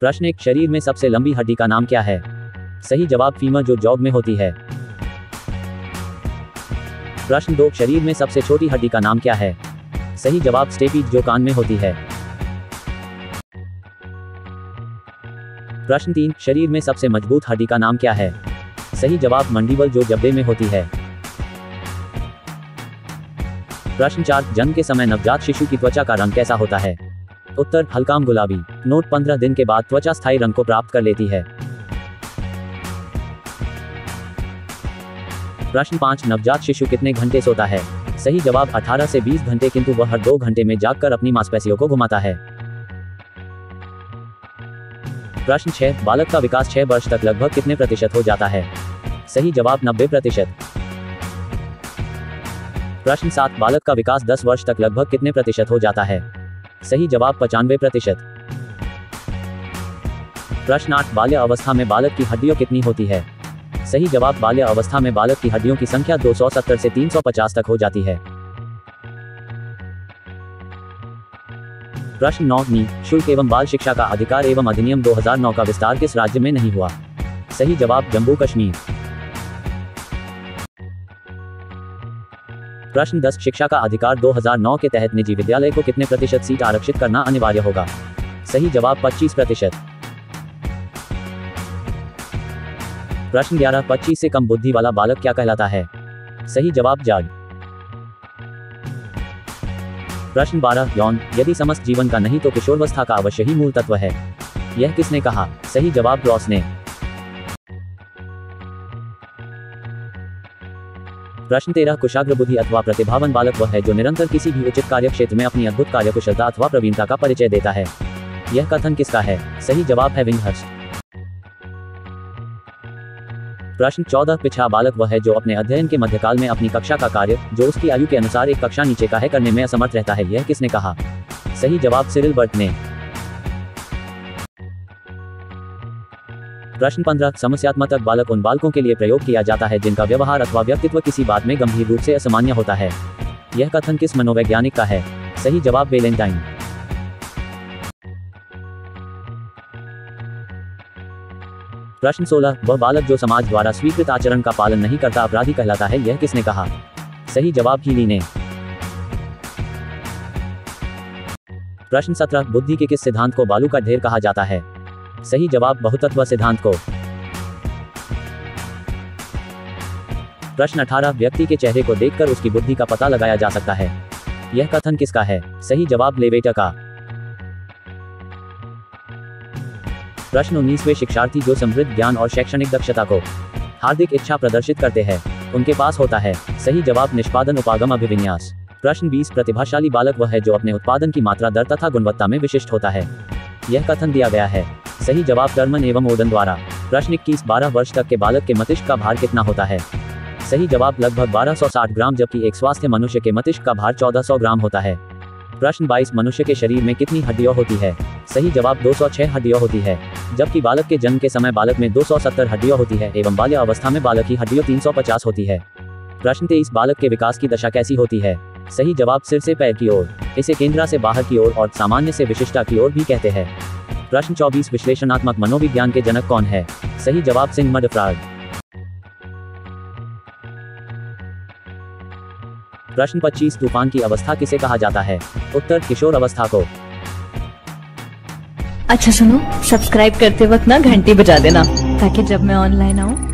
प्रश्न 1, शरीर में सबसे लंबी हड्डी का नाम क्या है? सही जवाब फीमर, जो जॉब में होती है। प्रश्न 2, शरीर में सबसे छोटी हड्डी का नाम क्या है? सही जवाब स्टेपीज, जो कान में होती है। प्रश्न 3, शरीर में सबसे मजबूत हड्डी का नाम क्या है? सही जवाब मंडिबल, जो जबड़े में होती है। प्रश्न 4, जन्म के समय नवजात शिशु की त्वचा का रंग कैसा होता है? उत्तर हल्काम गुलाबी। नोट, 15 दिन के बाद त्वचा स्थायी रंग को प्राप्त कर लेती है। प्रश्न 5, नवजात शिशु कितने घंटे सोता है? सही जवाब 18 से 20 घंटे, किंतु वह हर 2 घंटे में जागकर अपनी मांसपेशियों को घुमाता है। प्रश्न 6, बालक का विकास 6 वर्ष तक लगभग कितने प्रतिशत हो जाता है? सही जवाब 90%। प्रश्न 7, बालक का विकास 10 वर्ष तक लगभग कितने प्रतिशत हो जाता है? सही जवाब 95%। प्रश्न 8, बाल्य अवस्था में बालक की हड्डियां कितनी होती है? सही जवाब बाल्य अवस्था में बालक की हड्डियों की संख्या 270 से 350 तक हो जाती है। प्रश्न 9, शुल्क एवं बाल शिक्षा का अधिकार एवं अधिनियम 2009 का विस्तार किस राज्य में नहीं हुआ? सही जवाब जम्मू कश्मीर। प्रश्न 10, शिक्षा का अधिकार 2009 के तहत निजी विद्यालय को कितने प्रतिशत सीट आरक्षित करना अनिवार्य होगा? सही जवाब 25%। प्रश्न 11, 25 से कम बुद्धि वाला बालक क्या कहलाता है? सही जवाब जाड। प्रश्न 12, यौन यदि समस्त जीवन का नहीं तो किशोरावस्था का अवश्य ही मूल तत्व है, यह किसने कहा? सही जवाब रॉस ने। प्रश्न 13, कुशाग्र बुद्धि अथवा प्रतिभावान बालक वह है जो निरंतर किसी भी उचित कार्य क्षेत्र में अपनी अद्भुत कार्यकुशलता अथवा प्रवीणता का परिचय देता है, यह कथन किसका है? सही जवाब है विंघहर्स्ट। प्रश्न 14, पिछड़ा बालक वह है जो अपने अध्ययन के मध्यकाल में अपनी कक्षा का कार्य जो उसकी आयु के अनुसार एक कक्षा नीचे का है करने में असमर्थ रहता है, यह किसने कहा? सही जवाब सिरिल बर्ट ने। प्रश्न 15, समस्यात्मक बालक उन बालकों के लिए प्रयोग किया जाता है जिनका व्यवहार अथवा व्यक्तित्व किसी बात में गंभीर रूप से असामान्य होता है, यह कथन किस मनोवैज्ञानिक का है? सही जवाब वेलेंटाइन। प्रश्न 16, वह बालक जो समाज द्वारा स्वीकृत आचरण का पालन नहीं करता अपराधी कहलाता है, यह किसने कहा? सही जवाब हीली ने। प्रश्न 17, बुद्धि के किस सिद्धांत को बालू का ढेर कहा जाता है? सही जवाब बहुतत्व सिद्धांत को। प्रश्न 18, व्यक्ति के चेहरे को देखकर उसकी बुद्धि का पता लगाया जा सकता है, यह कथन किसका है? सही जवाब लेवेटर का। प्रश्न 19, वे शिक्षार्थी जो समृद्ध ज्ञान और शैक्षणिक दक्षता को हार्दिक इच्छा प्रदर्शित करते हैं उनके पास होता है, सही जवाब निष्पादन उपागम अभिविन्यास। प्रश्न 20, प्रतिभाशाली बालक वह है जो अपने उत्पादन की मात्रा दर तथा गुणवत्ता में विशिष्ट होता है, यह कथन दिया गया है। सही जवाब टर्मन एवं ओडन द्वारा। प्रश्न 21, 12 वर्ष तक के बालक के मस्तिष्क का भार कितना होता है? सही जवाब लगभग 1260 ग्राम, जबकि एक स्वस्थ मनुष्य के मस्तिष्क का भार 1400 ग्राम होता है। प्रश्न 22, मनुष्य के शरीर में कितनी हड्डियां होती है? सही जवाब 206 हड्डियां होती है, जबकि बालक के जन्म के समय बालक में 270 हड्डियां होती है एवं बाल्य अवस्था में बालक की हड्डियां 350 होती है। प्रश्न 23, बालक के विकास की दशा कैसी होती है? सही जवाब सिर से पैर की ओर, इसे केंद्रा से बाहर की ओर और सामान्य से विशिष्टा की ओर भी कहते हैं। प्रश्न 24, विश्लेषणात्मक मनोविज्ञान के जनक कौन है? सही जवाब सिग्मंड फ्रॉइड। प्रश्न 25, तूफान की अवस्था किसे कहा जाता है? उत्तर किशोर अवस्था को। अच्छा सुनो, सब्सक्राइब करते वक्त ना घंटी बजा देना ताकि जब मैं ऑनलाइन आऊँ